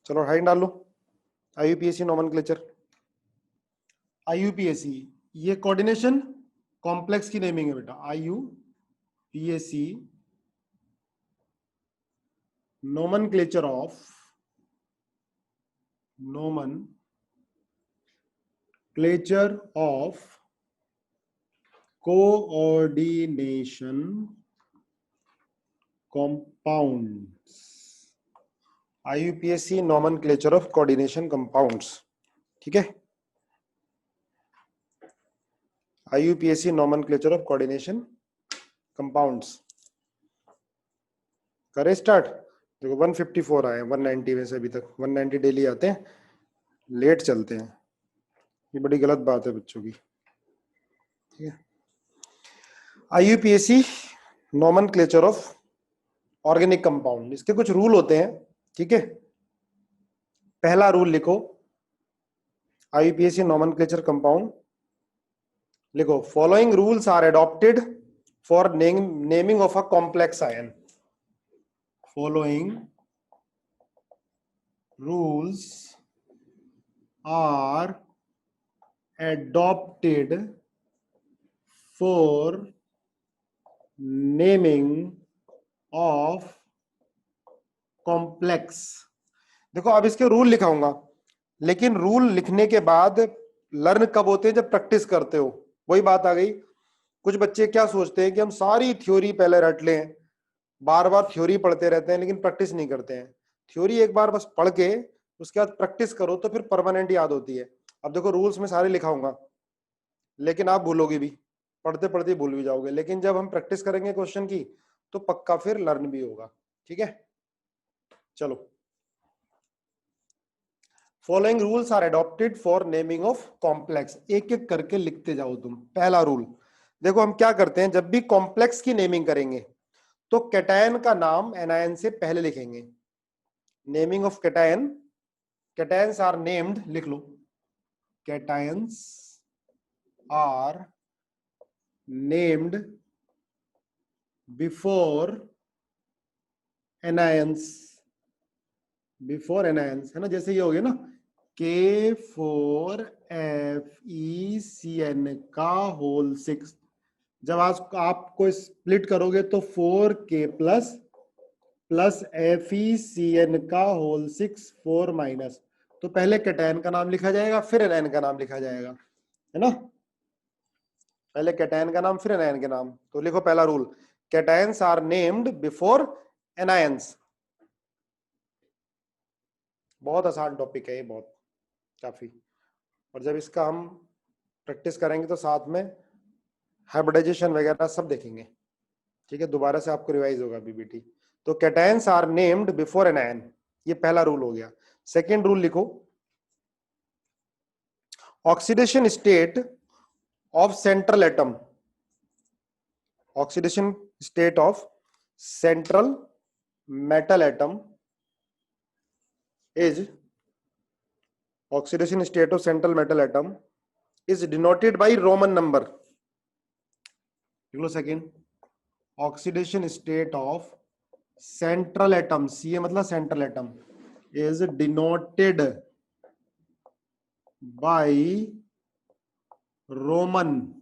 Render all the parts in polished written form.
चलो हेडिंग डाल लो, IUPAC nomenclature. IUPAC ये कोऑर्डिनेशन कॉम्प्लेक्स की नेमिंग है बेटा। IUPAC nomenclature of coordination compounds. IUPAC nomenclature of coordination compounds, ठीक है। IUPAC nomenclature of coordination compounds करे स्टार्ट। देखो 154 आए, 190 में से अभी तक 190 डेली आते हैं, लेट चलते हैं, ये बड़ी गलत बात है बच्चों की, ठीक है। IUPAC nomenclature of organic compound, इसके कुछ रूल होते हैं, ठीक है। पहला रूल लिखो, आईयूपीएसी नोमेनक्लेचर कंपाउंड लिखो, following rules are adopted for naming of a complex ion. Following rules are adopted for naming of complex। देखो अब इसके रूल लिखाऊंगा, लेकिन रूल लिखने के बाद लर्न कब होते हैं, जब प्रैक्टिस करते हो। वही बात आ गई, कुछ बच्चे क्या सोचते हैं कि हम सारी थ्योरी पहले रट लें, बार बार थ्योरी पढ़ते रहते हैं लेकिन प्रैक्टिस नहीं करते हैं। थ्योरी एक बार बस पढ़ के उसके बाद प्रैक्टिस करो तो फिर परमानेंट याद होती है। अब देखो रूल्स में सारे लिखाऊंगा, लेकिन आप भूलोगे भी, पढ़ते पढ़ते भूल भी जाओगे, लेकिन जब हम प्रैक्टिस करेंगे क्वेश्चन की तो पक्का फिर लर्न भी होगा, ठीक है। चलो, following rules are adopted for naming of complex, एक एक करके लिखते जाओ तुम। पहला रूल देखो, हम क्या करते हैं जब भी कॉम्प्लेक्स की नेमिंग करेंगे तो कैटायन का नाम एनायन से पहले लिखेंगे। Naming of cation, cations are named, लिख लो, cations are named before anions, before anions, है ना। जैसे ये हो गया ना, K4FeCN का होल 6, जब आज आपको स्प्लिट करोगे तो 4K प्लस FeCN का होल 6 4 माइनस, तो पहले कैटायन का नाम लिखा जाएगा फिर एनायन का नाम लिखा जाएगा, है ना। पहले कैटायन का नाम फिर एनायन के नाम। तो लिखो पहला rule, cations are named before anions. बहुत आसान टॉपिक है ये, बहुत काफी। और जब इसका हम प्रैक्टिस करेंगे तो साथ में हाइब्रिडाइजेशन वगैरह सब देखेंगे, ठीक है। दोबारा से आपको रिवाइज होगा बीबीटी। तो cations are named before anion, ये पहला रूल हो गया। सेकेंड रूल लिखो, oxidation state of central atom, oxidation state of central metal atom is oxidation state of central metal atom is denoted by Roman number। Second, oxidation state of central atom, C मतलब central atom, is denoted by Roman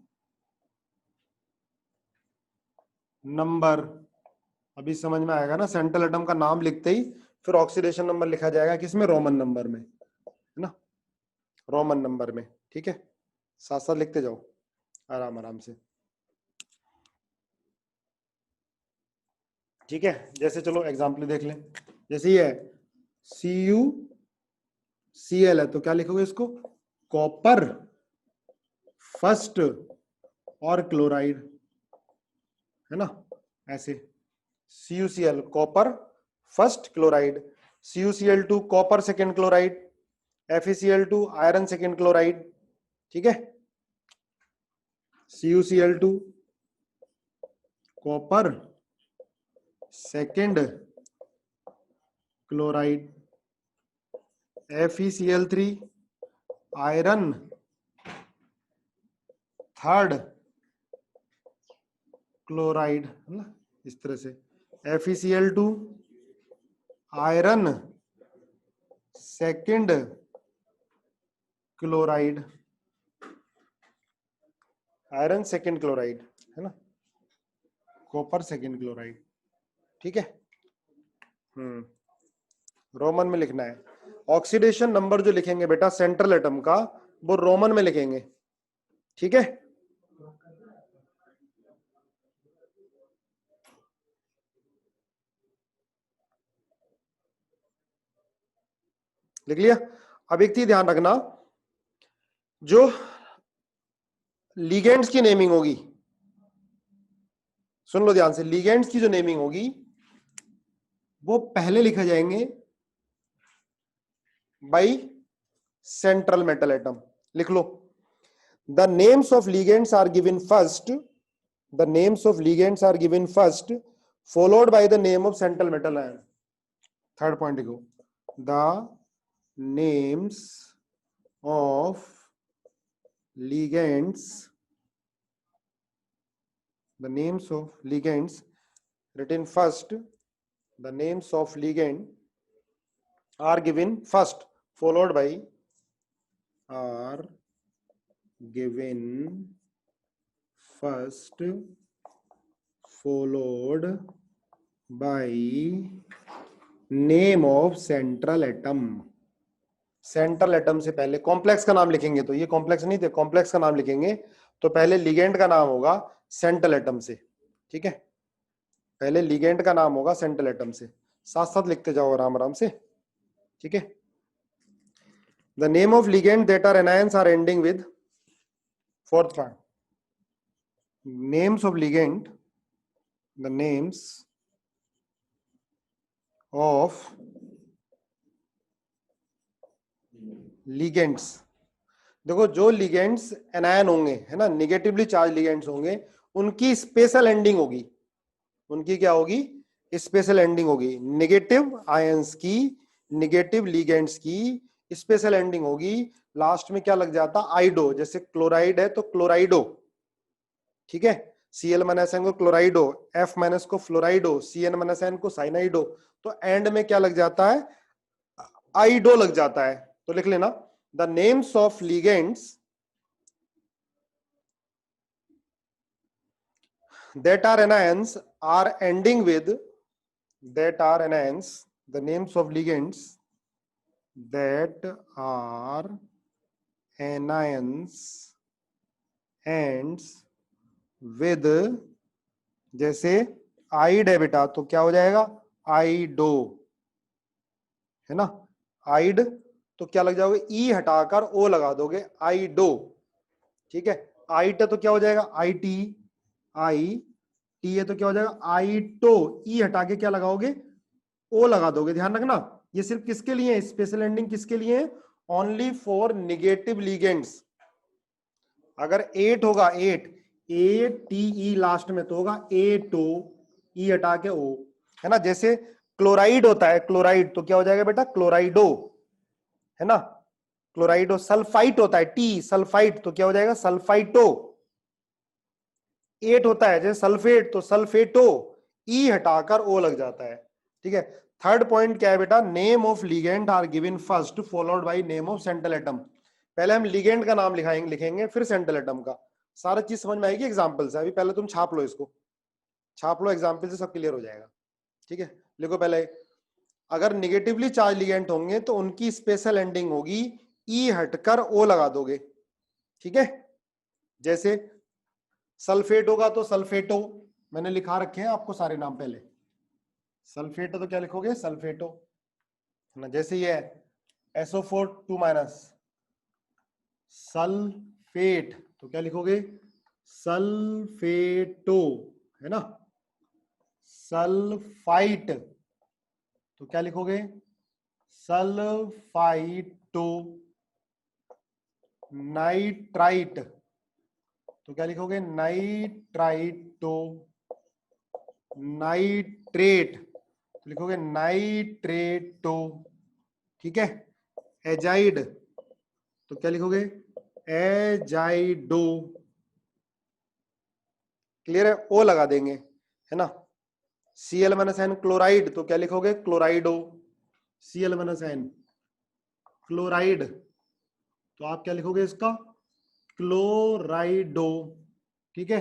number. अभी समझ में आएगा ना, central atom का नाम लिखते ही फिर ऑक्सीडेशन नंबर लिखा जाएगा, किसमें, रोमन नंबर में, है ना, रोमन नंबर में, ठीक है। साथ साथ लिखते जाओ आराम आराम से, ठीक है। जैसे चलो एग्जाम्पल देख लें, जैसे ये है CuCl है, तो क्या लिखोगे इसको, कॉपर फर्स्ट और क्लोराइड, है ना, ऐसे CuCl copper first chloride, CuCl2 copper second chloride, FeCl2 iron second chloride, ठीक है। CuCl2 copper second chloride, FeCl3 iron third chloride, है ना, इस तरह से FeCl2 iron second chloride, iron second chloride है ना, कॉपर सेकंड क्लोराइड, ठीक है। रोमन में लिखना है। ऑक्सीडेशन नंबर जो लिखेंगे बेटा सेंट्रल एटम का, वो रोमन में लिखेंगे, ठीक है। लिख लिया। अब एक चीज ध्यान रखना, जो लिगेंड्स की नेमिंग होगी, सुन लो ध्यान से, लिगेंड्स की जो नेमिंग होगी वो पहले लिखे जाएंगे बाई सेंट्रल मेटल एटम। लिख लो, the names of ligands are given first, the names of ligands are given first followed by the name of central metal ion. Third point लिखो, the names of ligands, the names of ligands written first, the names of ligand are given first followed by, are given first followed by name of central atom। Central atom से पहले complex का नाम लिखेंगे, तो ये complex नहीं थे, complex का नाम लिखेंगे तो पहले लिगेंड का नाम होगा सेंट्रल एटम से, ठीक है। पहले लिगेंड का नाम होगा सेंट्रल एटम से, साथ साथ लिखते जाओ आराम आराम से, ठीक है। The name of ligand that are anions are ending with, fourth part, names of ligand, the names of ligands. देखो जो लिगेंड्स एनायन होंगे है ना, निगेटिवली चार्ज लिगेंड्स होंगे, उनकी स्पेशल एंडिंग होगी, उनकी क्या होगी, स्पेशल एंडिंग होगी। नेगेटिव आयंस की, नेगेटिव लिगेंड्स की स्पेशल एंडिंग होगी, लास्ट में क्या लग जाता, आइडो। जैसे क्लोराइड है तो क्लोराइडो, ठीक है, Cl माइनस एन को क्लोराइडो, F माइनस को फ्लोराइडो, Cn माइनस एन को साइनाइडो, तो एंड में क्या लग जाता है, आइडो लग जाता है। तो लिख लेना, the names of ligands that are anions are ending with, that are anions, the names of ligands that are anions ends with, जैसे आइड है बेटा तो क्या हो जाएगा, आइडो, है ना, आइड तो क्या लग जाओगे, ई हटाकर ओ लगा दोगे, आइडो, ठीक है। आइट तो क्या हो जाएगा, आई टी, आई टी है तो क्या हो जाएगा, आइटो, ई हटा के क्या लगाओगे, ओ लगा दोगे। ध्यान रखना, ये सिर्फ किसके लिए है, स्पेशल एंडिंग किसके लिए है, ओनली फॉर निगेटिव लिगेंड्स। अगर एट होगा, ate, A T E last में तो होगा एटो, ई हटा के ओ, है ना। जैसे क्लोराइड होता है, क्लोराइड तो क्या हो जाएगा बेटा, क्लोराइडो, है ना, क्लोराइडो। सल्फाइट होता है, टी सल्फाइट तो क्या हो जाएगा, सल्फाइटो। एट होता है जैसे सल्फेट तो सल्फेटो, ई हटाकर ओ लग जाता है, ठीक है। थर्ड पॉइंट क्या है बेटा, name of ligand are given first followed by name of central atom. पहले हम लिगेंड का नाम लिखेंगे फिर सेंट्रल एटम का। सारा चीज समझ में आएगी एग्जांपल से। अभी पहले तुम छाप लो, इसको छाप लो, एग्जांपल से सब क्लियर हो जाएगा, ठीक है। लिखो पहले, अगर निगेटिवली चार्ज लिगेंड होंगे तो उनकी स्पेशल एंडिंग होगी ई हटकर ओ लगा दोगे, ठीक है। जैसे सल्फेट होगा तो सल्फेटो, मैंने लिखा रखे हैं आपको सारे नाम पहले। सल्फेट तो क्या लिखोगे, सल्फेटो, है ना। जैसे ये SO4 2 माइनस, सल्फेट तो क्या लिखोगे, सल्फेटो, है ना। सल्फाइट तो क्या लिखोगे, सल्फाइटो। नाइट्राइट तो क्या लिखोगे, नाइट्राइटो। नाइट्रेट तो लिखोगे नाइट्रेटो, ठीक है। एजाइड तो क्या लिखोगे, एजाइडो, क्लियर है, ओ लगा देंगे, है ना। Cl-N क्लोराइड तो क्या लिखोगे, क्लोराइडो, Cl-N, क्लोराइड, तो आप क्या लिखोगे इसका, क्लोराइडो, ठीक है।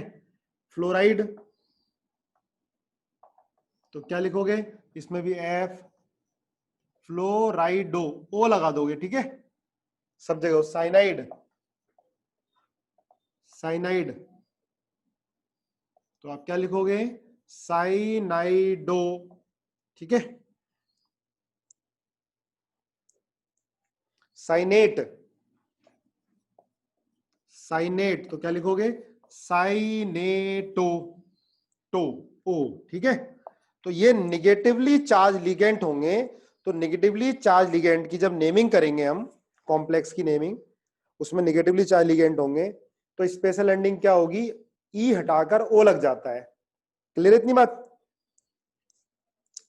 फ्लोराइड, तो क्या लिखोगे, इसमें भी एफ, फ्लोराइडो, ओ लगा दोगे, ठीक है, सब जगह। साइनाइड, साइनाइड, तो आप क्या लिखोगे, साइनाइडो, ठीक है। साइनेट, साइनेट, तो क्या लिखोगे, साइनेटो, टो, ओ, ठीक है। तो ये निगेटिवली चार्ज लिगेंड होंगे, तो निगेटिवली चार्ज लिगेंड की जब नेमिंग करेंगे हम, कॉम्प्लेक्स की नेमिंग, उसमें निगेटिवली चार्ज लिगेंड होंगे, तो स्पेशल एंडिंग क्या होगी, ई हटाकर ओ लग जाता है। क्लियर इतनी बात,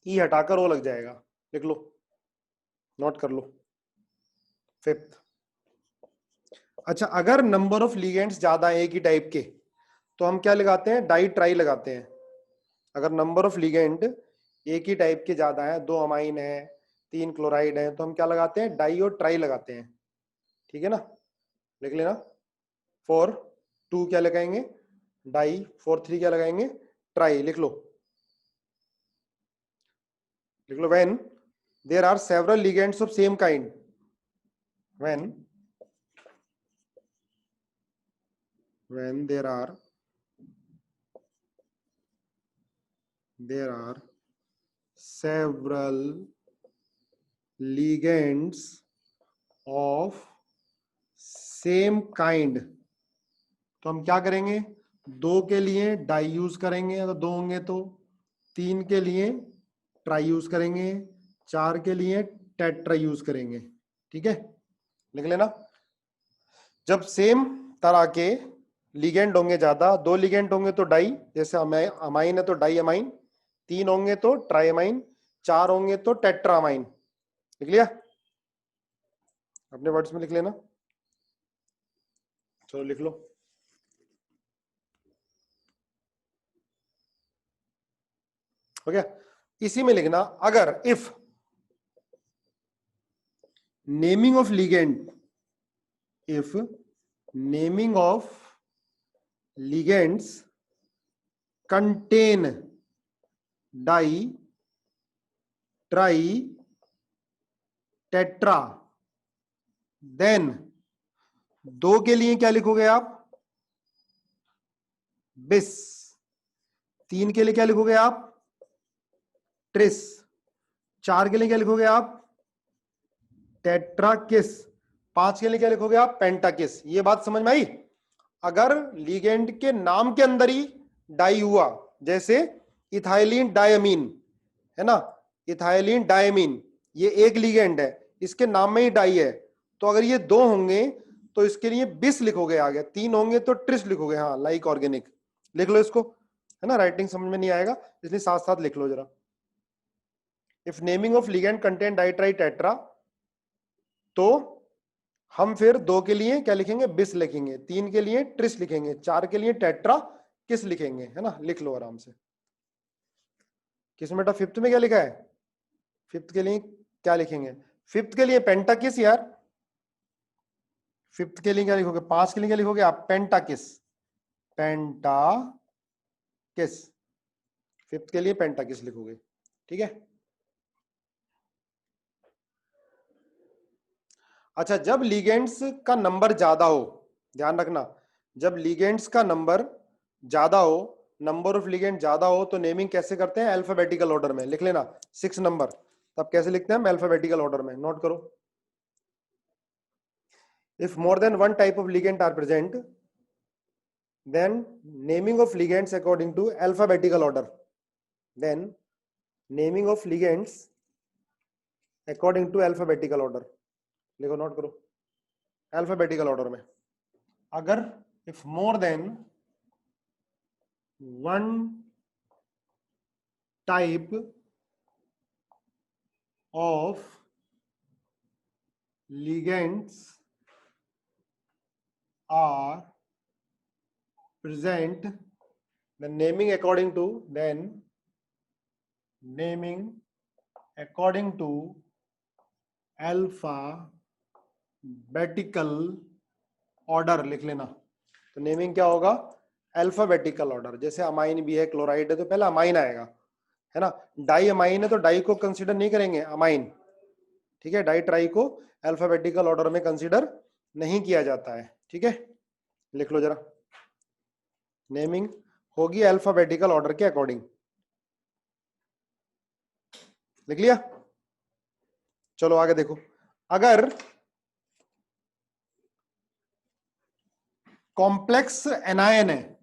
ई हटाकर ओ लग जाएगा, लिख लो, नोट कर लो। फिफ्थ, अच्छा अगर नंबर ऑफ लिगेंड्स ज्यादा है एक ही टाइप के, तो हम क्या लगाते हैं, डाई ट्राई लगाते हैं। अगर नंबर ऑफ लिगेंड एक ही टाइप के ज्यादा है, 2 अमाइन है, 3 क्लोराइड है, तो हम क्या लगाते हैं, डाई और ट्राई लगाते हैं, ठीक है ना, लिख लेना। 4 2 क्या लगाएंगे, डाई, 4 3 क्या लगाएंगे, ट्राई, लिख लो, लिख लो। When there are several ligands of same kind, when there are several ligands of same kind, तो हम क्या करेंगे, 2 के लिए डाई यूज करेंगे अगर 2 होंगे तो, 3 के लिए ट्राई यूज करेंगे, 4 के लिए टेट्रा यूज करेंगे, ठीक है, लिख लेना। जब सेम तरह के लिगेंड होंगे ज्यादा, 2 लिगेंड होंगे तो डाई, जैसे अमाइन है तो डाई अमाइन, 3 होंगे तो ट्राई अमाइन, 4 होंगे तो टेट्रा अमाइन, लिख लिया, अपने वर्ड्स में लिख लेना, चलो लिख लो। हो गया, इसी में लिखना, अगर if naming of ligand, if naming of ligands contain di, tri, tetra, then 2 के लिए क्या लिखोगे आप, बिस, 3 के लिए क्या लिखोगे आप, ट्रिस, 4 के लिए क्या लिखोगे आप, टेट्राकिस, 5 के लिए क्या लिखोगे आप, पेंटाकिस। ये बात समझ में आई। अगर लिगेंड के नाम के अंदर ही डाई हुआ, जैसे इथाइलिन डायमीन है ना, इथाइलिन डायमीन, ये एक लिगेंड है, इसके नाम में ही डाई है, तो अगर ये 2 होंगे तो इसके लिए बिस लिखोगे आगे, 3 होंगे तो ट्रिस लिखोगे, हाँ लाइक ऑर्गेनिक, लिख लो इसको, है ना, राइटिंग समझ में नहीं आएगा इसलिए साथ साथ लिख लो जरा। If naming of ligand contain di tri tetra, तो हम फिर 2 के लिए क्या लिखेंगे, बिस लिखेंगे, 3 के लिए ट्रिस लिखेंगे, 4 के लिए टेट्रा किस लिखेंगे, है ना, लिख लो आराम से। किस बेटा, फिफ्थ में क्या लिखा है, फिफ्थ के लिए क्या लिखेंगे, फिफ्थ के लिए पेंटाकिस यार, फिफ्थ के लिए क्या लिखोगे, 5 के लिए क्या लिखोगे आप, पेंटाकिस, पेंटाकिस, फिफ्थ के लिए पेंटाकिस लिखोगे, ठीक है। अच्छा, जब लिगेंड्स का नंबर ज्यादा हो, ध्यान रखना, जब लिगेंड्स का नंबर ज्यादा हो, नंबर ऑफ लिगेंड ज्यादा हो, तो नेमिंग कैसे करते हैं, अल्फाबेटिकल ऑर्डर में, लिख लेना 6 नंबर, तब कैसे लिखते हैं हम, अल्फाबेटिकल ऑर्डर में, नोट करो। If more than 1 type of ligand are present, then naming of ligands according to alphabetical order, then naming of ligands according to alphabetical order, लिखो, नोट करो, अल्फाबेटिकल ऑर्डर में। अगर if more than 1 type of ligands are present, then naming according to alphabetical alphabetical order लिख लेना। तो naming क्या होगा, alphabetical order. जैसे अमाइन भी है, क्लोराइड है, तो पहले अमाइन आएगा, है ना। डाई अमाइन है तो डाई को कंसीडर नहीं करेंगे, अमाइन, ठीक है। डाई ट्राई को अल्फाबेटिकल ऑर्डर में कंसीडर नहीं किया जाता है, ठीक है। लिख लो जरा, नेमिंग होगी अल्फाबेटिकल ऑर्डर के अकॉर्डिंग। लिख लिया? चलो आगे देखो, अगर कॉम्प्लेक्स एनायन है,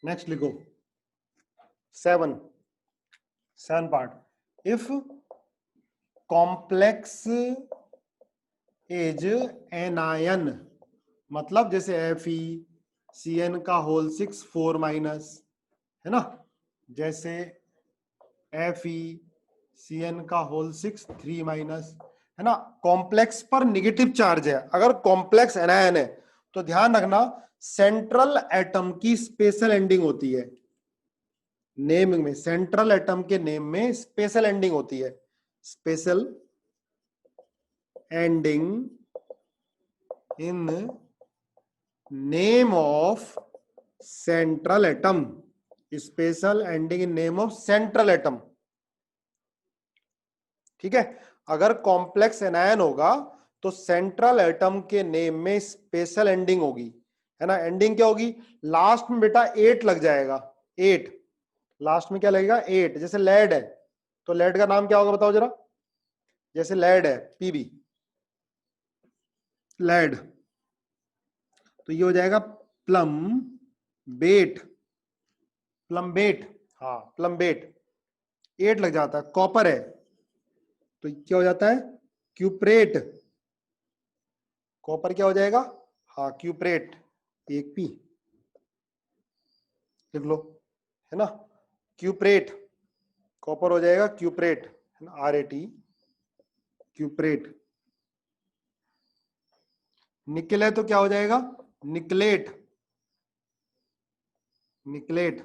नेक्स्ट लिखो 7 part, if complex as anion, मतलब जैसे FeCN का होल 6 4 माइनस, है ना, जैसे FeCN का होल 6 3 माइनस, है ना। कॉम्प्लेक्स पर निगेटिव चार्ज है, अगर कॉम्प्लेक्स एनायन है तो ध्यान रखना सेंट्रल एटम की स्पेशल एंडिंग होती है नेम में, सेंट्रल एटम के नेम में स्पेशल एंडिंग होती है, special ending in name of central atom, special ending in name of central atom, ठीक है। अगर कॉम्प्लेक्स एनायन होगा तो सेंट्रल एटम के नेम में स्पेशल एंडिंग होगी, है ना। एंडिंग क्या होगी, लास्ट में बेटा 8 लग जाएगा, 8 लास्ट में क्या लगेगा, 8। जैसे लेड है तो लेड का नाम क्या होगा बताओ जरा, जैसे लेड है PB, लेड, तो ये हो जाएगा प्लम बेट, प्लम्बेट, हाँ प्लम्बेट, 8 लग जाता है। कॉपर है तो क्या हो जाता है, क्यूप्रेट, कॉपर क्या हो जाएगा, हाँ क्यूप्रेट, एक P लिख लो, है ना। क्यूप्रेट, कॉपर हो जाएगा क्यूप्रेट, है ना, RAT, क्यूप्रेट। निकल है तो क्या हो जाएगा, निकलेट, निकलेट।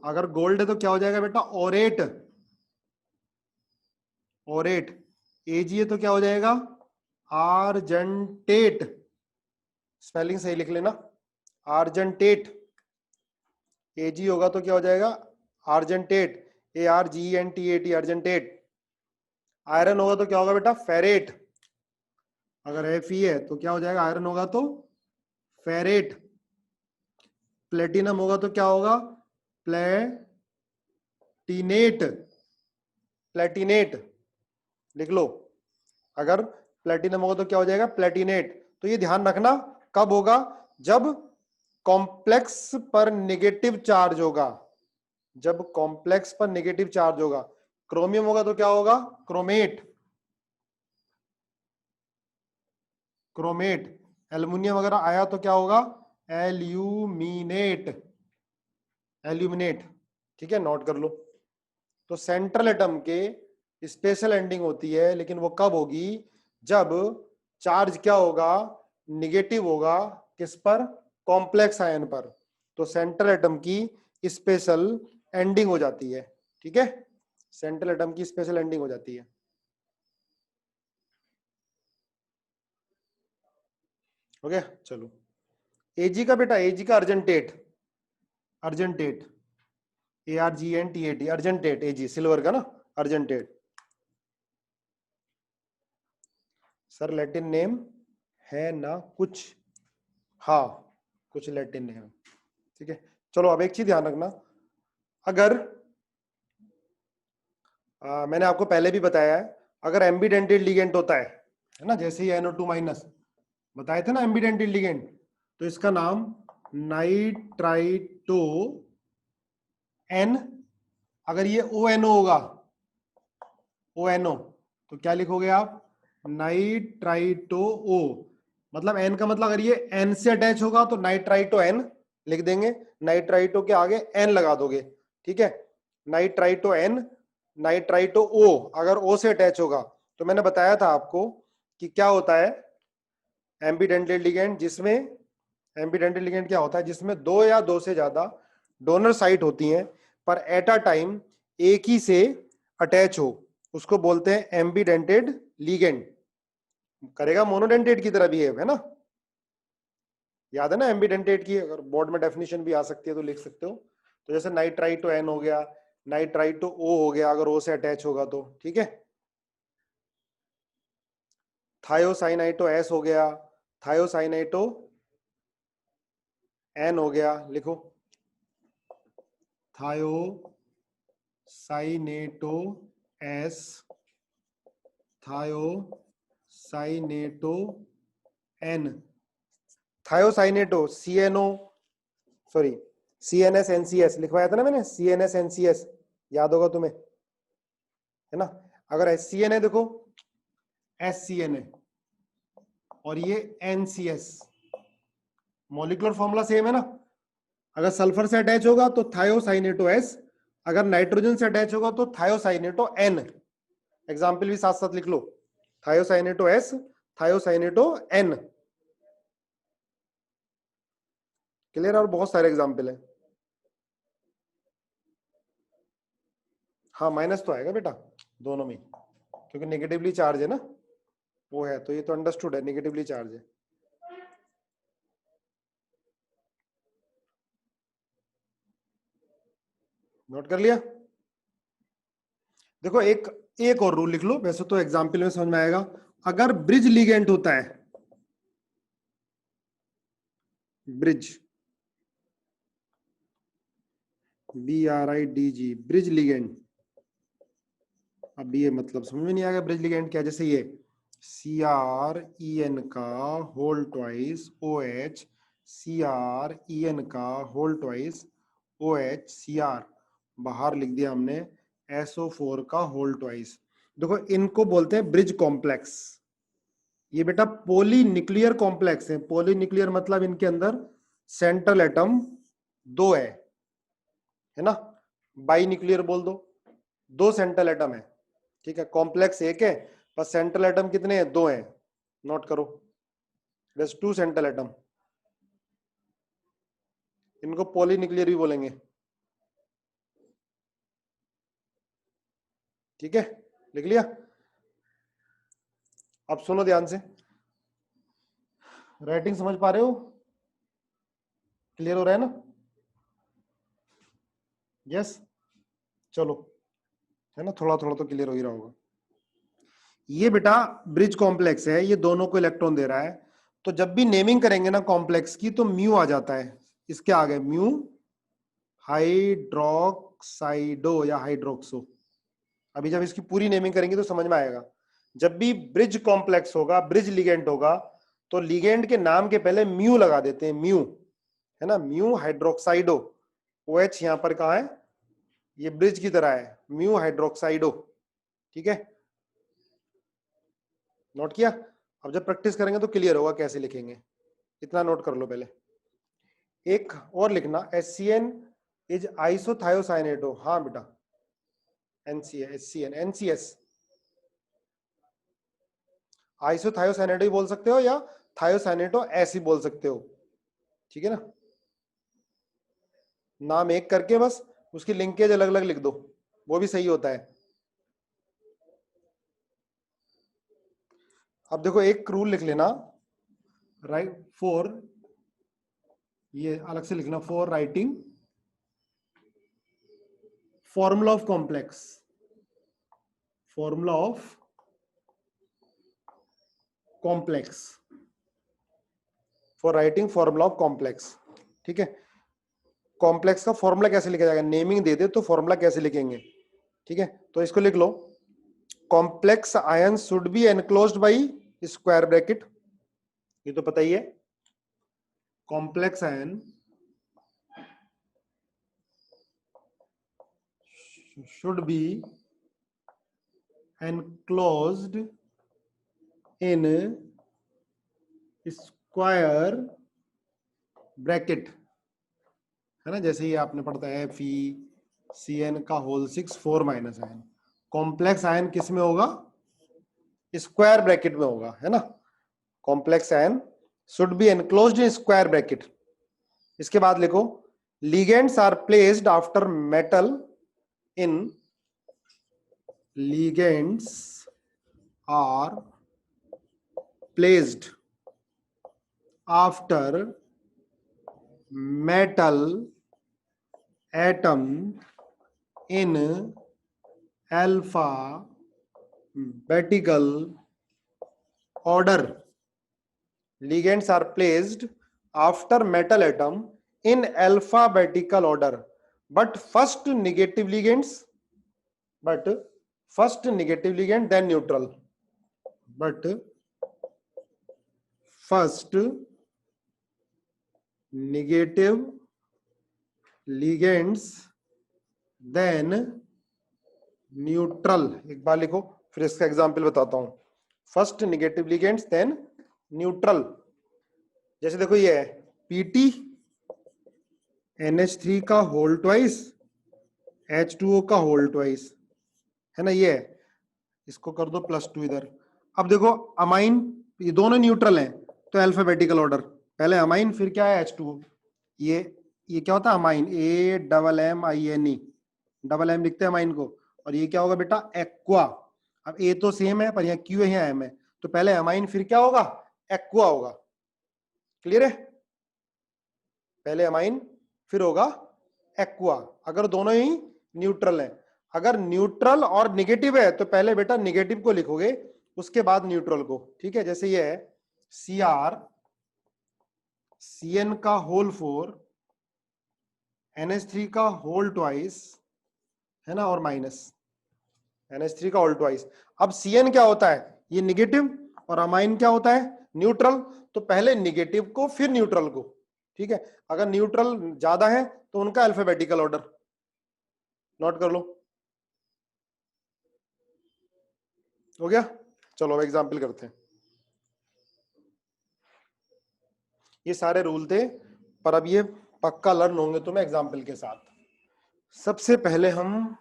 अगर गोल्ड है तो क्या हो जाएगा बेटा, ओरेट, ओरेट। AG है तो क्या हो जाएगा, आर्जेंटेट, स्पेलिंग सही लिख लेना, आर्जेंटेट। AG होगा तो क्या हो जाएगा, आर्जेंटेट, ARGENTAT, आर्जेंटेट। आयरन होगा तो क्या होगा बेटा, फेरेट। अगर Fe है तो क्या हो जाएगा, आयरन होगा तो फेरेट। प्लेटिनम होगा तो क्या होगा, प्लेटिनेट, प्लेटिनेट लिख लो। अगर प्लेटिनम होगा तो क्या हो जाएगा, प्लेटिनेट। तो ये ध्यान रखना कब होगा, जब कॉम्प्लेक्स पर नेगेटिव चार्ज होगा, जब कॉम्प्लेक्स पर नेगेटिव चार्ज होगा। क्रोमियम होगा तो क्या होगा, क्रोमेट, क्रोमेट। एल्युमिनियम अगर आया तो क्या होगा, एल्यूमिनेट, एल्यूमिनेट, ठीक है, नोट कर लो। तो सेंट्रल एटम के स्पेशल एंडिंग होती है, लेकिन वो कब होगी, जब चार्ज क्या होगा, निगेटिव होगा, किस पर, कॉम्प्लेक्स आयन पर। तो सेंट्रल एटम की स्पेशल एंडिंग हो जाती है, ठीक है, सेंट्रल एटम की स्पेशल एंडिंग हो जाती है। हो गया, चलो। AG का बेटा, AG का argentate, argentate, ARGENTAT, argentate, AG silver का ना, अर्जेंटेट। सर लैटिन नेम है ना कुछ, हाँ कुछ लैटिन नेम, ठीक है। चलो अब एक चीज ध्यान रखना, अगर मैंने आपको पहले भी बताया है, अगर एम्बीडेंटेड लिगेंड होता है ना, जैसे ही NO2 माइनस बताए थे ना एम्बीडेंटेड लिगेंड, तो इसका नाम नाइट्राइटो N, अगर ये ONO होगा, ONO, तो क्या लिखोगे आप, नाइट्राइटो O, मतलब N का मतलब अगर ये N से अटैच होगा तो नाइट्राइटो N लिख देंगे, नाइट्राइटो के आगे N लगा दोगे, ठीक है। नाइट्राइटो N, नाइट्राइटो O अगर O से अटैच होगा, तो मैंने बताया था आपको कि क्या होता है एम्बीडेंटेड लिगेंड, जिसमें एम्बीडेंटेड लिगेंड क्या होता है, जिसमें 2 या 2 से ज्यादा डोनर साइट होती हैं पर एट अ टाइम एक ही से अटैच हो, उसको बोलते हैं एम्बीडेंटेड लिगेंड, करेगा मोनोडेंटेट की तरह बिहेव, है ना। याद है ना एम्बीडेंटेट की, अगर बोर्ड में डेफिनेशन भी आ सकती है तो लिख सकते हो। तो जैसे नाइट्राइटो एन हो गया, नाइट्राइटो ओ हो गया अगर ओ से अटैच होगा तो, ठीक है। थायोसाइनाइटो एस हो गया, थायोसाइनाइटो एन हो गया, लिखो thiocyanato S, thiocyanato N, thiocyanato CNO, sorry CNS NCS लिखवाया था ना मैंने, सीएनएस एनसीएस, याद होगा तुम्हें, है ना। अगर एस सी एन है देखो, एस सी एन है, और ये एनसीएस, मॉलिक्यूलर फॉर्मूला सेम है ना। अगर सल्फर से अटैच होगा तो थायोसाइनेटो एस, अगर नाइट्रोजन से अटैच होगा तो थायोसाइनेटो एन। एग्जाम्पल भी साथ साथ लिख लो, thiocyanato S, thiocyanato N. Clear. और बहुत सारे एग्जाम्पल है। हाँ माइनस तो आएगा बेटा दोनों में, क्योंकि नेगेटिवली चार्ज है ना वो है, तो ये तो अंडरस्टूड है, नेगेटिवली चार्ज है। नोट कर लिया। देखो एक एक और रूल लिख लो, वैसे तो एग्जाम्पल में समझ में आएगा। अगर ब्रिज लिगेंड होता है, ब्रिज, BRIDG, ब्रिज लिगेंड। अब ये मतलब समझ में नहीं आएगा ब्रिज लिगेंड क्या, जैसे ये CrEn का होल ट्वाइस OH, CrEn का होल ट्वाइस OH, Cr बाहर लिख दिया हमने, SO4 का होल ट्वाइस। देखो इनको बोलते हैं ब्रिज कॉम्प्लेक्स। ये बेटा पोली न्यूक्लियर कॉम्प्लेक्स है। पोली न्यूक्लियर मतलब इनके अंदर सेंट्रल एटम दो है ना। बाई न्यूक्लियर बोल दो सेंट्रल एटम है, ठीक है। कॉम्प्लेक्स एक है, पर सेंट्रल एटम कितने हैं, दो हैं। नोट करो, दस टू सेंट्रल एटम। इनको पॉली न्यूक्लियर भी बोलेंगे, ठीक है। लिख लिया। अब सुनो ध्यान से, राइटिंग समझ पा रहे हो, क्लियर हो रहा है ना। यस, चलो, है ना, थोड़ा थोड़ा तो क्लियर हो ही रहा होगा। ये बेटा ब्रिज कॉम्प्लेक्स है, ये दोनों को इलेक्ट्रॉन दे रहा है। तो जब भी नेमिंग करेंगे ना कॉम्प्लेक्स की, तो म्यू आ जाता है इसके आगे, म्यू हाइड्रोक्साइडो या हाइड्रोक्सो। अभी जब इसकी पूरी नेमिंग करेंगे तो समझ में आएगा। जब भी ब्रिज कॉम्प्लेक्स होगा, ब्रिज लिगेंड होगा, तो लिगेंड के नाम के पहले म्यू लगा देते हैं, म्यू, है ना, म्यू हाइड्रोक्साइडो। OH यहां पर कहा है, ये ब्रिज की तरह है, म्यू हाइड्रोक्साइडो, ठीक है। नोट किया। अब जब प्रैक्टिस करेंगे तो क्लियर होगा कैसे लिखेंगे, इतना नोट कर लो पहले। एक और लिखना, HCN इज आइसोथायोसाइनेटो। हाँ बेटा, HCN NCS, आइसोथायोसाइनेटो ही बोल सकते हो या थायोसाइनेटो ऐसे बोल सकते हो, ठीक है ना। नाम एक करके बस उसकी लिंकेज अलग अलग लिख दो, वो भी सही होता है। अब देखो एक रूल लिख लेना, राइट, फॉर, ये अलग से लिखना, for writing formula of complex, formula of complex, for writing formula of complex, ठीक है। कॉम्प्लेक्स का फॉर्मूला कैसे लिखा जाएगा, नेमिंग दे दे तो फॉर्मूला कैसे लिखेंगे, ठीक है। तो इसको लिख लो, complex ion should be enclosed by square bracket, ये तो पता ही है। Complex ion should be enclosed in square bracket, है ना। जैसे ही आपने पढ़ता है FeCN का whole 6 4 minus ion, complex ion किस में होगा, स्क्वायर ब्रैकेट में होगा, है ना। Complex ion should be enclosed in square bracket. इसके बाद लिखो, ligands are placed after metal in, ligands are placed after metal atom in alphabetical order. Ligands are placed after metal atom in alphabetical order, but first negative ligand, then neutral. But first negative ligands, then neutral. एक बार लिखो, फिर इसका example बताता हूं. First negative ligands, then neutral. जैसे देखो ये है Pt NH3 का होल ट्वाइस H2O का होल ट्वाइस, है ना. ये है, इसको कर दो +2 इधर. अब देखो अमाइन, ये दोनों न्यूट्रल हैं तो अल्फाबेटिकल ऑर्डर, पहले अमाइन फिर क्या है H2O. ये क्या होता है अमाइन, AMMINE, डबल एम लिखते हैं अमाइन को. और ये क्या होगा बेटा, एक्वा. अब ए तो सेम है पर यहाँ क्यू है यहाँ एम है, तो पहले अमाइन फिर क्या होगा, एक्वा होगा. क्लियर है, पहले अमाइन फिर होगा एक्वा, अगर दोनों ही न्यूट्रल हैं. अगर न्यूट्रल और निगेटिव है तो पहले बेटा निगेटिव को लिखोगे, उसके बाद न्यूट्रल को. ठीक है, जैसे ये है Cr Cn का होल 4 NH3 का होल ट्वाइस, है ना, और माइनस NH3 का होल ट्वाइस. अब Cn क्या होता है, ये निगेटिव, और अमाइन क्या होता है, न्यूट्रल. तो पहले निगेटिव को फिर न्यूट्रल को. ठीक है, अगर न्यूट्रल ज्यादा है तो उनका अल्फाबेटिकल ऑर्डर. नोट कर लो, हो गया. चलो अब एग्जाम्पल करते हैं. ये सारे रूल थे, पर अब ये पक्का लर्न होंगे तुम्हें एग्जाम्पल के साथ. सबसे पहले हम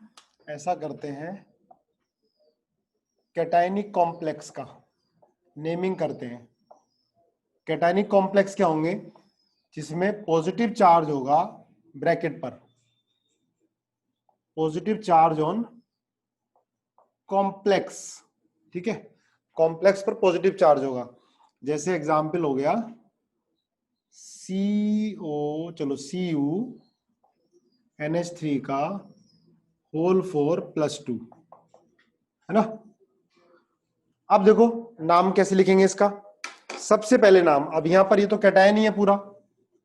ऐसा करते हैं, कैटायनिक कॉम्प्लेक्स का नेमिंग करते हैं. कैटायनिक कॉम्प्लेक्स क्या होंगे, जिसमें पॉजिटिव चार्ज होगा ब्रैकेट पर, पॉजिटिव चार्ज ऑन कॉम्प्लेक्स. ठीक है, कॉम्प्लेक्स पर पॉजिटिव चार्ज होगा. जैसे एग्जाम्पल हो गया CO, चलो Cu NH3 का होल 4 +2, है ना. अब देखो नाम कैसे लिखेंगे इसका. सबसे पहले नाम, अब यहां पर ये तो कैटायन ही है पूरा,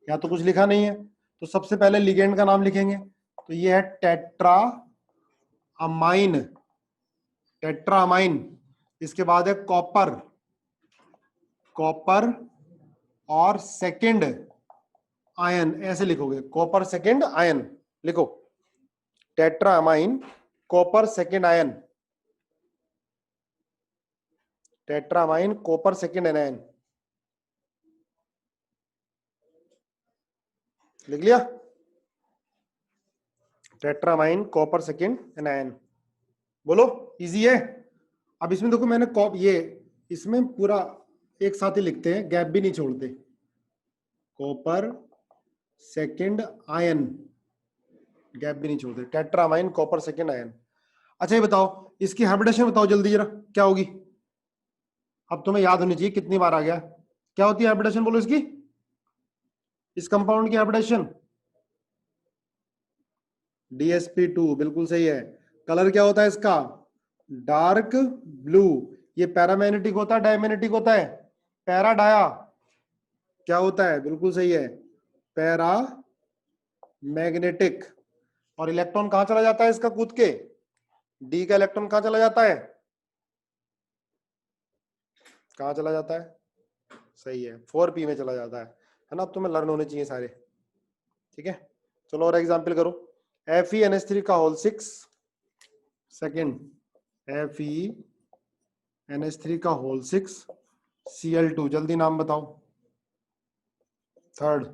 यहाँ तो कुछ लिखा नहीं है, तो सबसे पहले लिगेंड का नाम लिखेंगे. तो ये है टेट्रा अमाइन, टेट्रा अमाइन. इसके बाद है कॉपर, कॉपर और सेकंड आयन, ऐसे लिखोगे, कॉपर सेकंड आयन लिखो. Tetra amine copper second ion, tetra amine copper second ion, लिख लिया. Tetra amine copper second ion, बोलो, इजी है. अब इसमें देखो मैंने ये इसमें पूरा एक साथ ही लिखते हैं, गैप भी नहीं छोड़ते. कॉपर सेकंड आयन, गैप भी नहीं छोड़ते. Tetra amine copper second ion. अच्छा ये बताओ, इसकी हाइब्रिडेशन बताओ जल्दी जरा, क्या होगी. अब तुम्हें याद होनी चाहिए, कितनी बार आ गया. क्या होती है हाइब्रिडेशन, बोलो इसकी, इस कंपाउंड की हाइब्रिडेशन. DsP2, बिल्कुल सही है. कलर क्या होता है इसका, डार्क ब्लू. ये पैरामैग्नेटिक होता है, डायमैग्नेटिक होता है, पैरा डाया क्या होता है, बिल्कुल सही है, पैरा मैग्नेटिक. और इलेक्ट्रॉन कहां चला जाता है इसका कूद के, डी का इलेक्ट्रॉन कहां चला जाता है, कहां चला जाता है, सही है 4p में चला जाता है ना. अब तुम्हें लर्न होने चाहिए सारे. ठीक है, चलो और एग्जांपल करो. FeNH3 का होल 6, सेकंड FeNH3 का होल 6 Cl2, जल्दी नाम बताओ. थर्ड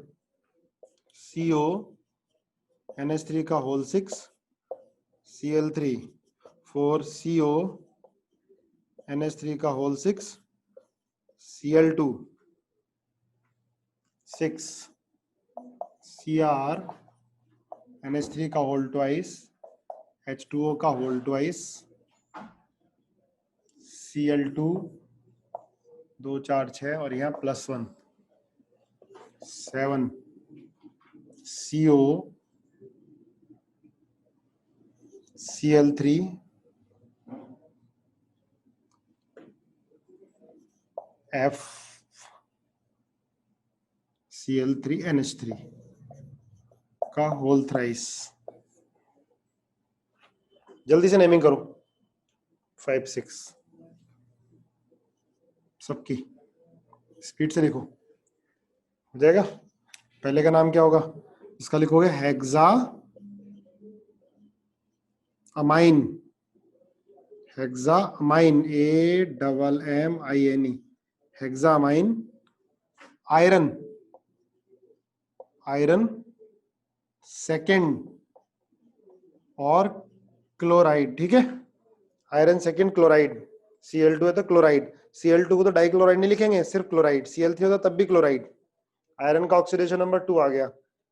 CONH3 का होल 6 Cl3, 4 CONH3 का होल 6 Cl2, 6 CrNH3 का होल ट्वाइस, H2O का होल ट्वाइस, Cl2, 2 4 6 और यहाँ +1 7 CO Cl3 F Cl3 NH3 का होल थ्राइस। जल्दी से नेमिंग करो 5 6 सबकी स्पीड से लिखो, हो जाएगा। पहले का नाम क्या होगा, इसका लिखोगे hexa amine, hexa amine AMMINE, hexa amine iron, iron second और क्लोराइड, ठीक है। आयरन सेकेंड क्लोराइड, Cl2 है तो क्लोराइड, Cl2 को तो डाइक्लोराइड नहीं लिखेंगे, सिर्फ क्लोराइड। Cl3 होता तब भी क्लोराइड। आयरन का ऑक्सीडेशन नंबर 2 आ गया,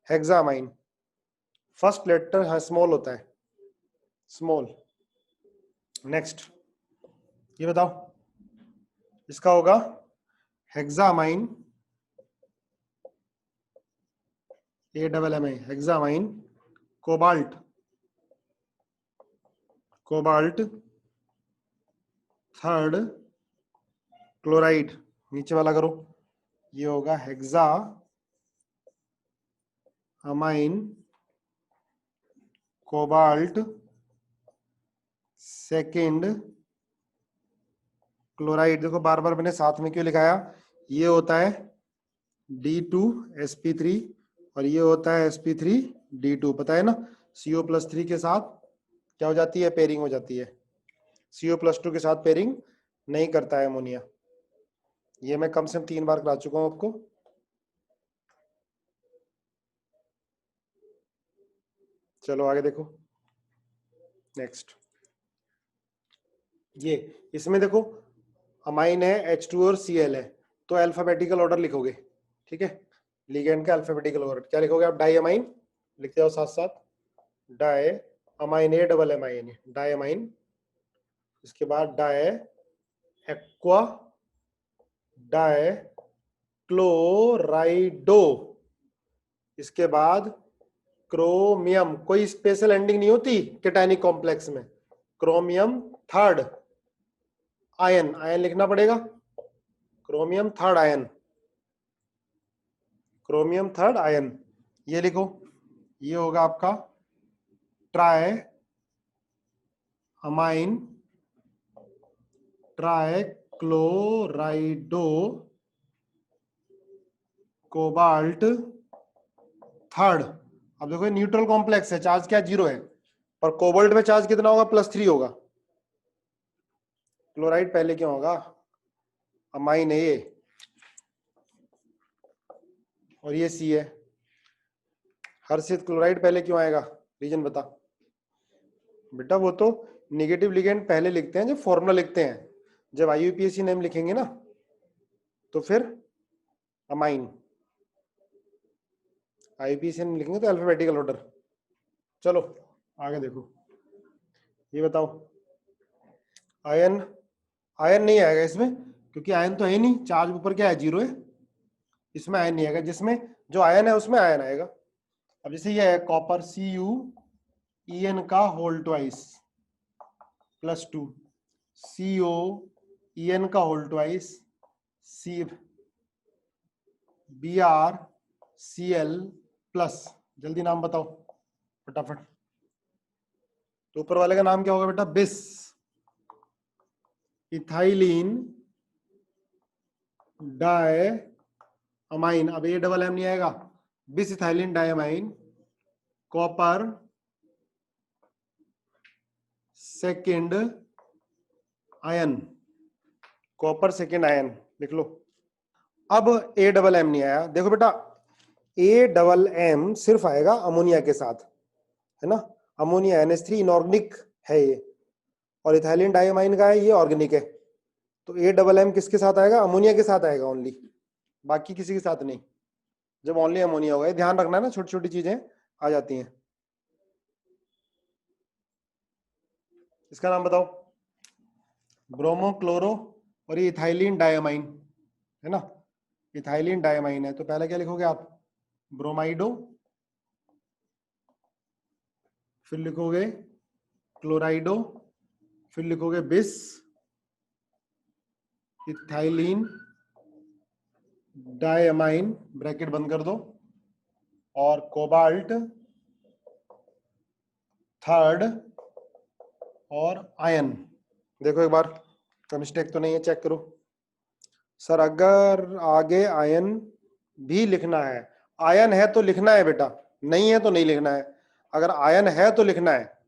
हेक्सामाइन। फर्स्ट लेटर स्मॉल होता है, स्मॉल। नेक्स्ट ये बताओ, इसका होगा hexammine AMMI, hexammine cobalt, cobalt third chloride. नीचे वाला करो, ये होगा hexa amine cobalt second chloride. देखो बार बार मैंने साथ में क्यों लिखाया, ये होता है D2sp3 और ये होता है sp3D2, पता है ना। CO+3 के साथ क्या हो जाती है, पेयरिंग हो जाती है। CO+2 के साथ पेयरिंग नहीं करता है अमोनिया। ये मैं कम से कम 3 बार करा चुका हूं आपको। चलो आगे देखो, नेक्स्ट ये इसमें देखो अमाइन है, H2 और Cl है, तो अल्फाबेटिकल ऑर्डर लिखोगे, ठीक है। लिगेंड का अल्फाबेटिकल ऑर्डर क्या लिखोगे आप, डाई अमाइन लिखते हो साथ साथ, diammine AMMINE, diammine. इसके बाद डाई एक्वा डाई क्लोराइडो, इसके बाद क्रोमियम, कोई स्पेशल एंडिंग नहीं होती केटायनिक कॉम्प्लेक्स में, क्रोमियम थर्ड आयन, आयन लिखना पड़ेगा, chromium third ion, chromium third ion. ये लिखो, ये होगा आपका try amine try क्लोराइडो cobalt third. अब देखो न्यूट्रल कॉम्प्लेक्स है, चार्ज क्या 0 है, पर कोबाल्ट में चार्ज कितना होगा, +3 होगा। क्लोराइड पहले क्यों होगा, अमाइन है ये, और ये C है। हर्षित क्लोराइड पहले क्यों आएगा, रीजन बता। बेटा वो तो नेगेटिव लिगेंड पहले लिखते हैं जब फॉर्मूला लिखते हैं, जब IUPAC नेम लिखेंगे ना तो फिर अमाइन, IUPAC नेम लिखेंगे तो अल्फाबेटिकल ऑर्डर। चलो आगे देखो, ये बताओ आयन, आयन नहीं आएगा इसमें क्योंकि आयन तो है नहीं, चार्ज ऊपर क्या है 0 है, इसमें आयन नहीं आएगा। जिसमें जो आयन है उसमें आयन आएगा। अब जैसे ये है कॉपर CuEn का होल ट्वाइस +2, COEn का होल ट्वाइस BrCl+। जल्दी नाम बताओ फटाफट। तो ऊपर वाले का नाम क्या होगा बेटा, बिस इथाइलिन डाई अमाइन। अब AMM नहीं आएगा, bis ethylene diamine copper second ion, copper second ion लिख लो। अब AMM नहीं आया, देखो बेटा AMM सिर्फ आएगा अमोनिया के साथ, है ना। अमोनिया NH3 इनऑर्गेनिक है ये, और इथाइलिन डाइअमाइन का है ये ऑर्गेनिक है। तो AMM किसके साथ आएगा, अमोनिया के साथ आएगा ओनली, बाकी किसी के साथ नहीं। जब ओनली अमोनिया होगा, ध्यान रखना है ना, छोटी छोटी चीजें आ जाती हैं। इसका नाम बताओ, ब्रोमो क्लोरो और ये इथाइलिन डाइअमाइन, है ना, इथाइलिन डायमाइन है, तो पहले क्या लिखोगे आप, ब्रोमाइडो, फिर लिखोगे क्लोराइडो, फिर लिखोगे बिस इथाइलिन डायमाइन, ब्रैकेट बंद कर दो, और कोबाल्ट थर्ड और आयन। देखो एक बार मिस्टेक तो नहीं है, चेक करो। सर अगर आगे आयन भी लिखना है, आयन है तो लिखना है बेटा, नहीं है तो नहीं लिखना है। अगर आयन है तो लिखना है,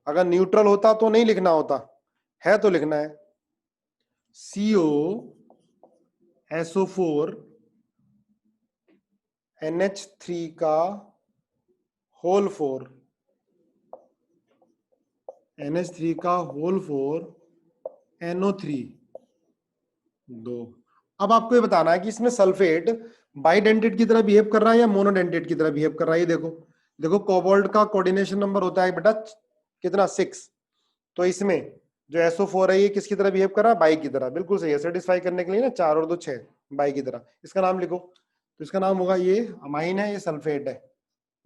अगर न्यूट्रल होता तो नहीं लिखना होता, है तो लिखना है। CO SO4 NH3 का होल 4, NH3 का होल 4 NO3 2। अब आपको ये बताना है कि इसमें सल्फेट बाइडेंटेट की तरह बिहेव कर रहा है या मोनोडेंटेट की तरह बिहेव कर रहा है। ये देखो, देखो कोबाल्ट का कोऑर्डिनेशन नंबर होता है बेटा कितना, 6। तो इसमें जो SO4 है ये किसकी तरह बिहेव कर रहा है, बाई की तरह। बिल्कुल सही है, सेटिस्फाई करने के लिए ना 4 और 2 6, बाई की तरह। इसका नाम लिखो, तो इसका नाम होगा, ये अमाइन है, ये सल्फेट है।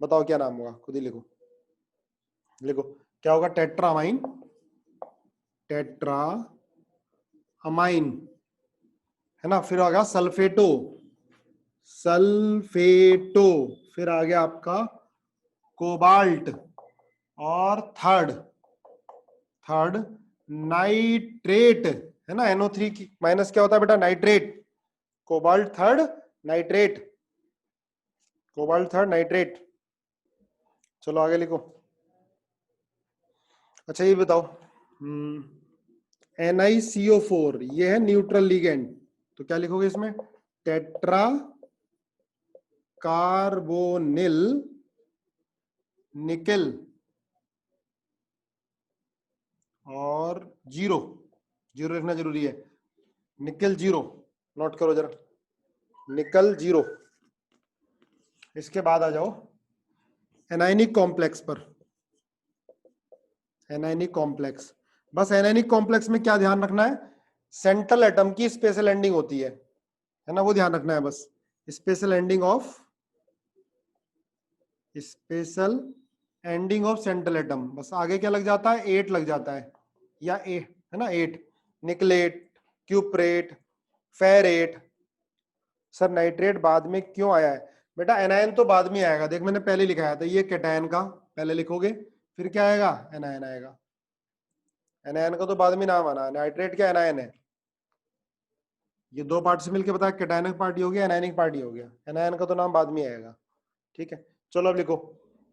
बताओ क्या नाम होगा, खुद ही लिखो, लिखो क्या होगा, टेट्रा अमाइन, टेट्रा अमाइन, है ना। फिर आ गया सल्फेटो, सल्फेटो, फिर आ गया आपका कोबाल्ट, और थर्ड नाइट्रेट, है ना। NO3 की माइनस क्या होता है बेटा, nitrate. Cobalt third nitrate, cobalt third nitrate. चलो आगे लिखो। अच्छा ये बताओ, NiCO4 ये है न्यूट्रल लिगेंड, तो क्या लिखोगे इसमें, टेट्रा कार्बोनिल निकेल और जीरो, जीरो लिखना जरूरी है, निकेल जीरो, नोट करो जरा, निकल जीरो। इसके बाद आ जाओ एनायनिक कॉम्प्लेक्स पर, एनायनिक कॉम्प्लेक्स। बस एनायनिक कॉम्प्लेक्स में क्या ध्यान रखना है, सेंट्रल एटम की स्पेशल एंडिंग होती है ना, वो ध्यान रखना है बस। Special ending of, special ending of central atom, बस आगे क्या लग जाता है, 8 लग जाता है, या है ना 8। Nickelate, cuprate, ferrate. Sir nitrate बाद में क्यों आया है बेटा, एनायन तो बाद में आएगा, देख मैंने पहले लिखाया था, ये कैटायन का पहले लिखोगे, फिर क्या आएगा, एनायन आएगा। एनायन का तो बाद में नाम आना, नाइट्रेट क्या एनायन है, ये दो पार्ट से मिलकर बताया, कैटायनिक पार्टी हो गया, एनायनिक पार्टी हो गया, एनायन का तो नाम बाद में आएगा। ठीक है, चलो अब लिखो,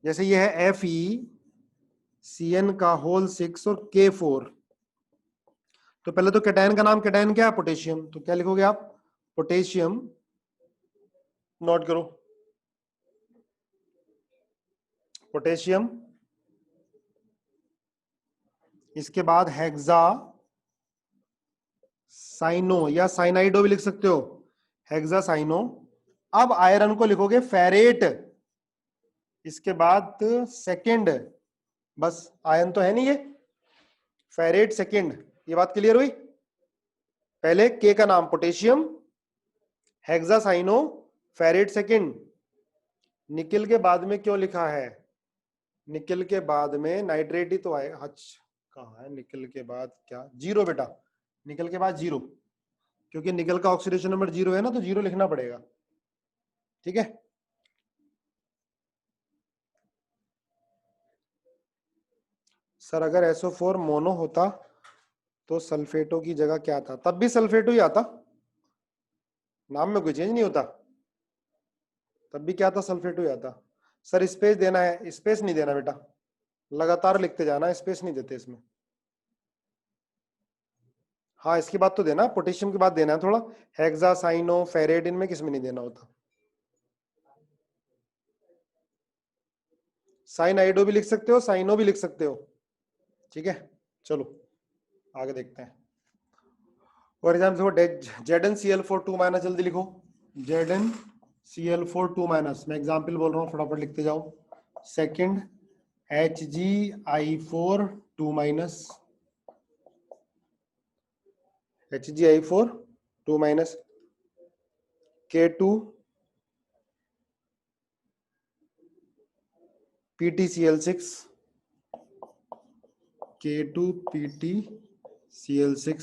जैसे ये है FeCN का होल 6 और K4, तो पहले तो कैटायन का नाम, कैटायन क्या है, पोटेशियम, तो क्या लिखोगे आप, पोटेशियम, नोट करो, पोटेशियम। इसके बाद हेक्सा साइनो या साइनाइडो भी लिख सकते हो, हेक्सा साइनो। अब आयरन को लिखोगे फेरेट, इसके बाद सेकंड, बस आयन तो है नहीं ये, फेरेट सेकंड, ये बात क्लियर हुई। पहले के का नाम potassium, hexacyano, ferrate second. निकल के बाद में क्यों लिखा है, निकल के बाद में नाइट्रेट ही तो आए, अच्छा कहाँ है निकल के बाद, क्या जीरो बेटा, निकल के बाद जीरो, क्योंकि निकल का ऑक्सीडेशन नंबर 0 है ना, तो 0 लिखना पड़ेगा। ठीक है, सर अगर SO4 मोनो होता तो सल्फेटो की जगह क्या था, तब भी सल्फेटो ही आता, नाम में कोई चेंज नहीं होता, तब भी क्या था, सल्फेटो ही आता। सर स्पेस देना है, स्पेस नहीं देना बेटा, लगातार लिखते जाना, स्पेस नहीं देते इसमें। हाँ इसकी बात तो देना, पोटेशियम की बात देना है थोड़ा, हेक्सा साइनो फेरेट, इनमें किसमें नहीं देना होता। साइनाइडो भी लिख सकते हो, साइनो भी लिख सकते हो। ठीक है, चलो आगे देखते हैं। फॉर एग्जाम्पल ZnCl4 2 माइनस, जल्दी लिखो, ZnCl4 2 माइनस, मैं एग्जाम्पल बोल रहा हूँ, फटाफट लिखते जाओ। Second HgI4 2 minus, HgI4 2 minus, K2 PtCl6, K2 PtCl6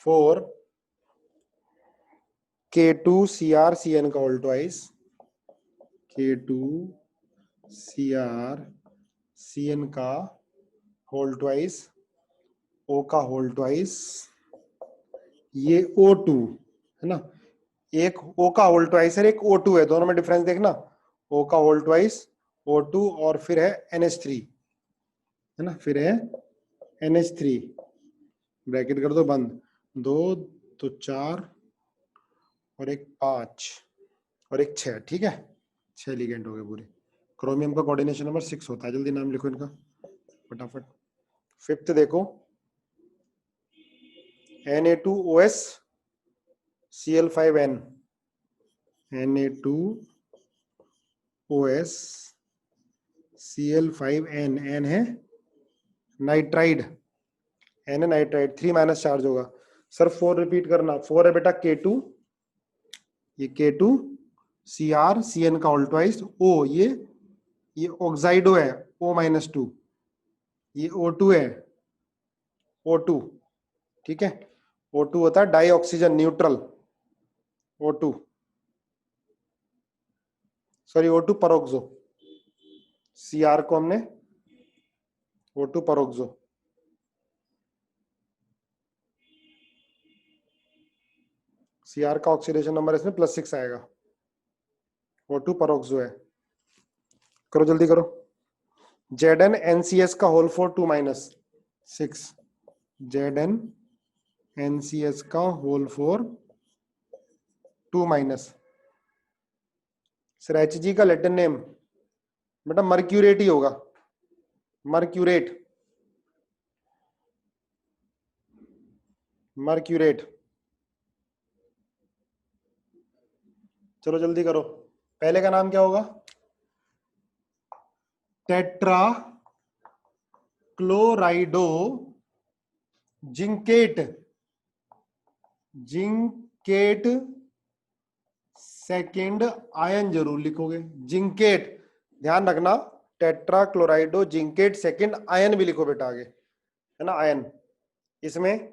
for K2CrCn का होल ट्वाइस, K2CrCn का होल ट्वाइस, O का होल ट्वाइस, ये O2 है ना, एक O का होल ट्वाइस है, एक O2 है, दोनों में डिफरेंस देखना, O का होल ट्वाइस O2 और फिर है NH3 है ना, फिर है NH3, ब्रैकेट कर दो बंद, 2 तो 4 और एक 5 और एक 6, ठीक है, 6 लिगेंड हो गए पूरे। क्रोमियम का कोऑर्डिनेशन नंबर 6 होता है, जल्दी नाम लिखो इनका फटाफट। फिफ्थ देखो, Na2OS Cl5n, Na2OS Cl5n, N है नाइट्राइड, N है नाइट्राइड, 3 माइनस चार्ज होगा। सर 4 रिपीट करना, 4 है बेटा K2, ये K2 CrCn का होल ट्वाइस, O ये ऑक्साइडो है, O-2, ये O2 है, O2, ठीक है, O2 होता है dioxygen neutral, O2 sorry O2 peroxo, Cr को हमने O2 परोक्सो, Cr का ऑक्सीडेशन नंबर इसमें +6 आएगा, O2 परोक्सो है। करो जल्दी करो, ZnNCS का होल 4 2 - 6, ZnNCS का होल 4 2 सर Hg का लैटिन नेम बेटा मर्क्यूरेट ही होगा, मर्क्यूरेट, मर्क्यूरेट। चलो जल्दी करो, पहले का नाम क्या होगा, tetra क्लोराइडो zincate, zincate second ion जरूर लिखोगे, जिंकेट, ध्यान रखना, टेट्रा क्लोराइडो जिंकेट सेकेंड आयन भी लिखो बेटा आगे, है ना, आयन, इसमें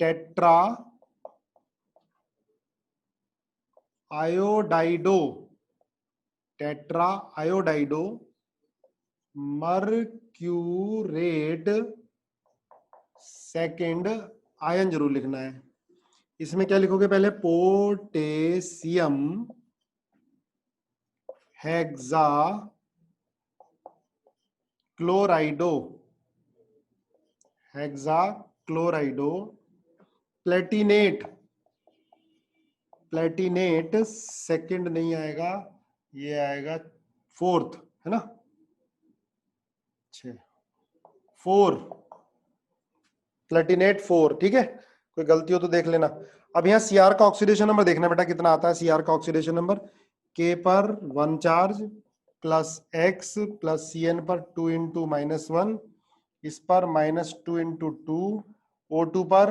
टेट्रा आयोडाइडो, टेट्रा आयोडाइडो मर्क्यूरेट सेकेंड आयन जरूर लिखना है। इसमें क्या लिखोगे पहले, potassium hexa क्लोराइडो, hexa क्लोराइडो Palatinate, Palatinate second नहीं आएगा, ये आएगा फोर्थ, है ना, 4 प्लेटिनेट 4, ठीक है, कोई गलती हो तो देख लेना। अब यहाँ Cr का ऑक्सीडेशन नंबर देखना बेटा कितना आता है, Cr का ऑक्सीडेशन नंबर, K पर 1 charge plus X plus Cn पर 2 × -1, इस पर -2 × 2, O2 पर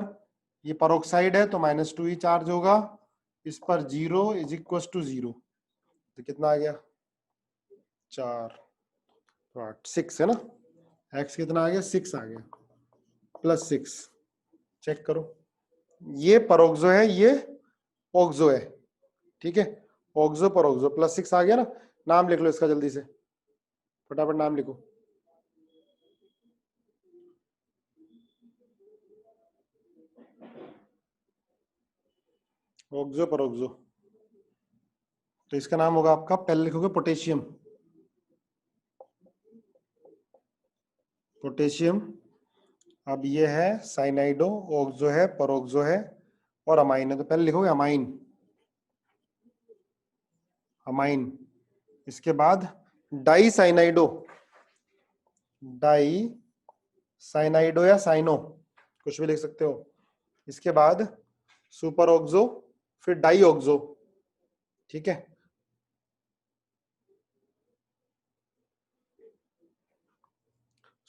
ये परोक्साइड है तो -2 ही चार्ज होगा, इस पर 0 = 0, तो कितना आ गया 4 तो 8 6 है ना, X कितना आ गया 6 आ गया, +6, चेक करो, ये परोक्सो है, ये ऑक्सो है, ठीक है, ऑक्सो परोक्सो +6 आ गया ना। नाम लिख लो इसका जल्दी से, फटाफट नाम लिखो, ऑक्सो परोक्सो, तो इसका नाम होगा आपका, पहले लिखोगे पोटेशियम, पोटेशियम, अब ये है साइनाइडो, ऑक्सो है, परोक्सो है और अमाइन है, तो पहले लिखोगे अमाइन, अमाइन, इसके बाद डाई साइनाइडो, डाई साइनाइडो या साइनो कुछ भी लिख सकते हो, इसके बाद सुपर ऑक्सो, फिर डाई ऑक्सो, ठीक है,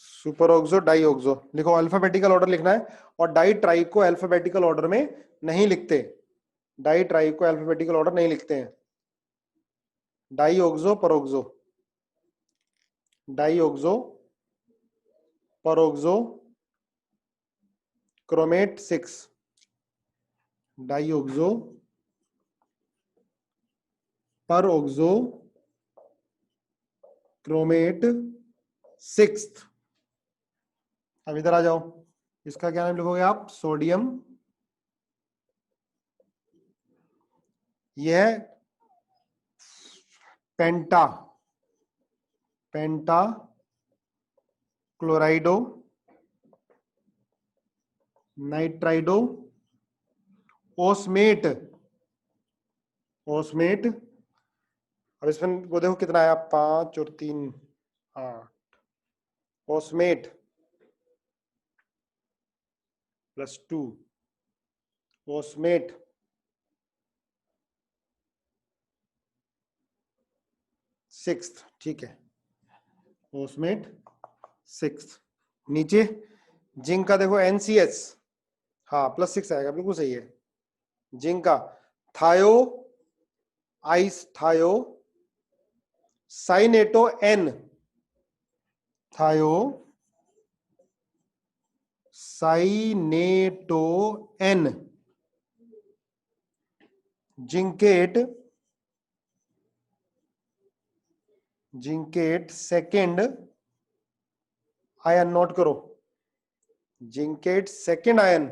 सुपर ऑक्सो डाई ऑक्सो लिखो, अल्फाबेटिकल ऑर्डर लिखना है, और डाई ट्राई को अल्फाबेटिकल ऑर्डर में नहीं लिखते, डाई ट्राई को अल्फाबेटिकल ऑर्डर नहीं लिखते हैं। Di oxo peroxo, di oxo peroxo chromate 6, di oxo peroxo chromate 6। अब इधर आ जाओ, इसका क्या नाम लिखोगे आप? सोडियम, यह पेंटा, पेंटा क्लोराइडो नाइट्राइडो ओस्मेट, ओस्मेट। अब इसमें वो देखो कितना आया, 5 और 3 8, ओस्मेट +2, ओस्मेट 6, ठीक है, ओस्मेट 6। नीचे जिंक का देखो NCS, हाँ +6 आएगा, बिल्कुल सही है। जिंक का थायो आइस, थायो साइनेटो N, थायो साइनेटो N, zincate, zincate second ion, note करो, जिंकेट सेकेंड आयन।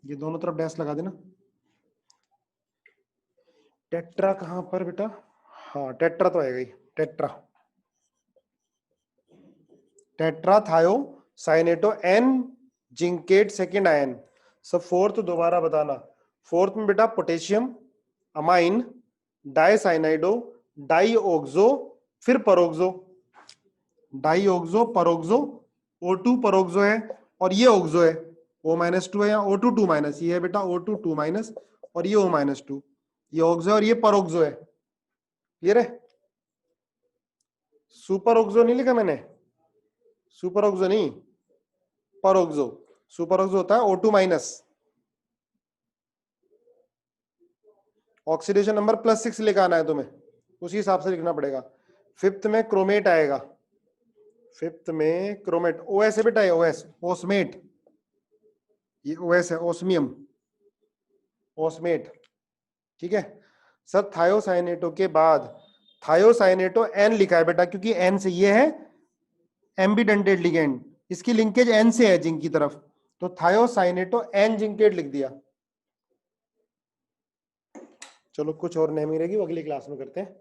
ये दोनों तरफ डैश लगा देना। टेट्रा कहां पर बेटा? हाँ टेट्रा तो आएगा ही, टेट्रा, टेट्रा थायो साइनेटो N, जिंकेट सेकेंड आयन। सब फोर्थ दोबारा बताना। फोर्थ में बेटा पोटेशियम, अमाइन, डाइसाइनाइडो, डाईऑक्सो, फिर परोक्सो, डाईऑक्सो परोक्सो, O2 परोक्सो है और ये ऑक्सो है, O-2 है, या O2 2-, ये है बेटा O2 2- और ये O-2, ये ऑक्सो है और ये परोक्सो है। क्लियर है? सुपर ऑक्सो नहीं लिखा मैंने, सुपर ऑक्सो नहीं, परोक्सो। सुपर ऑक्सो होता है O2-। ऑक्सीडेशन नंबर +6 लेकर आना है तुम्हें, उसी हिसाब से लिखना पड़ेगा। फिफ्थ में क्रोमेट आएगा, फिफ्थ में क्रोमेट, OS है बेटा, OS ओस्मेट, ये OS है, ओस्मियम, ओस्मेट, ठीक है सर। थायोसाइनेटो के बाद थायोसाइनेटो N लिखा है बेटा, क्योंकि N से ये है एम्बिडेंटेड लिगेंड, इसकी लिंकेज N से है जिंक की तरफ, तो थायोसाइनेटो N जिंकेट लिख दिया। चलो कुछ और नेमिंग रहेगी वो अगली क्लास में करते हैं।